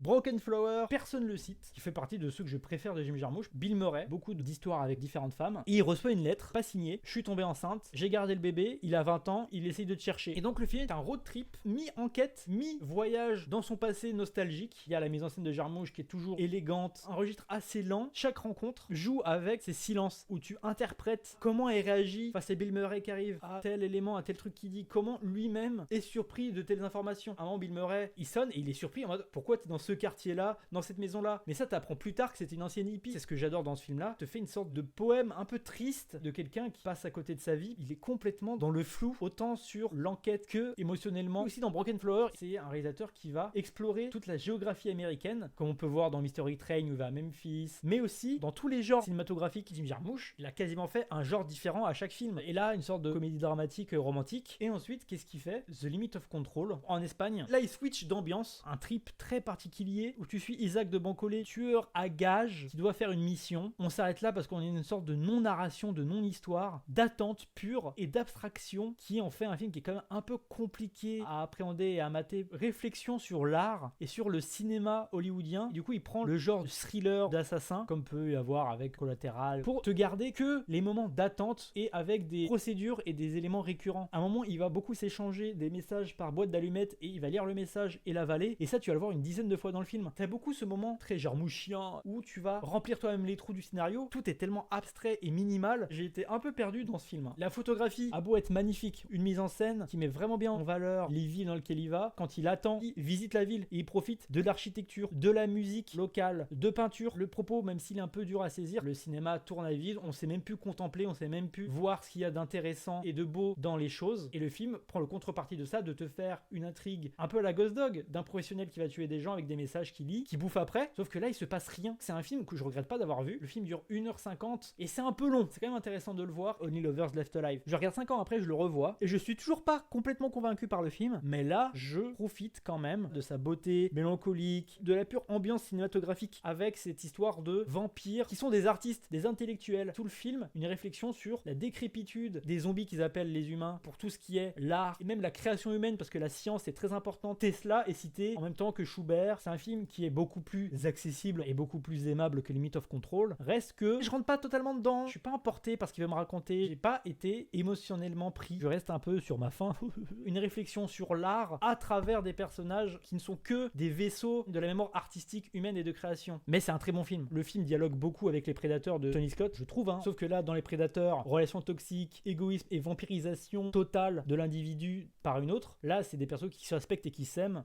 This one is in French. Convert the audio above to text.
Broken Flower, personne le cite, qui fait partie de ceux que je préfère de Jim Jarmusch. Bill Murray, beaucoup d'histoires avec différentes femmes, et il reçoit une lettre, pas signée, je suis tombée enceinte, j'ai gardé le bébé, il a 20 ans, il essaye de te chercher. Et donc le film est un road trip, mi-enquête, mi-voyage dans son passé nostalgique. Il y a la mise en scène de Jarmusch qui est toujours élégante, un registre assez lent. Chaque rencontre joue avec ces silences où tu interprètes comment il réagit face à Bill Murray qui arrive à tel élément, à tel truc qu'il dit, comment lui-même est surpris de telles informations. À un moment, Bill Murray, il sonne et il est surpris en mode pourquoi t'es dans ce quartier-là, dans cette maison-là. Mais ça, t'apprends plus tard que c'était une ancienne hippie. C'est ce que j'adore dans ce film-là. Te fait une sorte de poème un peu triste de quelqu'un qui passe à côté de sa vie. Il est complètement dans le flou, autant sur l'enquête que émotionnellement. Aussi dans Broken Flower, c'est un réalisateur qui va explorer toute la géographie américaine, comme on peut voir dans Mystery Train où il va à Memphis, mais aussi dans tous les genres cinématographiques. Jim Jarmusch, il a quasiment fait un genre différent à chaque film. Et là, une sorte de comédie dramatique romantique. Et ensuite, qu'est-ce qu'il fait? The Limit of Control en Espagne. Là, il switch d'ambiance, un trip très particulier où tu suis Isaac de Bancolé, tueur à gages, qui doit faire une mission. On s'arrête là parce qu'on est une sorte de non-narration, de non-histoire, d'attente pure et d'abstraction qui en fait un film qui est quand même un peu compliqué à appréhender et à mater. Réflexion sur l'art et sur le cinéma hollywoodien. Et du coup, il prend le genre de thriller d'assassin, comme peut y avoir avec Collateral, pour te garder que les moments d'attente et avec des procédures et des éléments récurrents. À un moment, il va beaucoup s'échanger des messages par boîte d'allumettes et il va lire le message et l'avaler. Et ça, tu vas le voir une dizaine de fois dans le film. T'as beaucoup ce moment très jarmouchien où tu vas remplir toi-même les trous du scénario. Tout est tellement abstrait et minimal. J'ai été un peu perdu dans ce film. La photographie a beau être magnifique, une mise en scène qui met vraiment bien en valeur les villes dans lesquelles il va. Quand il attend, il visite la ville et il profite de l'architecture, de la musique locale, de peinture. Le propos, même s'il est un peu dur à saisir, le cinéma tourne à vide. On sait même plus contempler, on sait même plus voir ce qu'il y a d'intéressant et de beau dans les choses. Et le film prend le contrepartie de ça, de te faire une intrigue un peu à la Ghost Dog, d'un professionnel qui va tuer des gens avec des messages qu'il lit, qui bouffe après. Sauf que là, il se passe rien. C'est un film que je regrette pas d'avoir vu. Le film dure 1h50 et c'est un peu long. C'est quand même intéressant de le voir. Only Lovers Left Alive. Je regarde 5 ans après, je le revois et je suis toujours pas complètement convaincu par le film. Mais là, je profite quand même de sa beauté mélancolique, de la pure ambiance cinématographique avec cette histoire de vampires qui sont des artistes, des intellectuels. Tout le film, une réflexion sur la décrépitude des zombies qu'ils appellent les humains, pour tout ce qui est l'art et même la création humaine, parce que la science est très importante. Tesla est cité en même temps que Schubert. C'est un film qui est beaucoup plus accessible et beaucoup plus aimable que Limit of Control. Reste que je rentre pas totalement dedans, je suis pas emporté par ce qu'il veut me raconter, j'ai pas été émotionnellement pris. Je reste un peu sur ma faim. Une réflexion sur l'art à travers des personnages qui ne sont que des vaisseaux de la mémoire artistique humaine et de création. Mais c'est un très bon film. Le film dialogue beaucoup avec Les Prédateurs de Tony Scott, je trouve, hein. Sauf que là, dans Les Prédateurs, relations toxiques, égoïsme et vampirisation totale de l'individu par une autre. Là, c'est des personnes qui se respectent et qui s'aiment.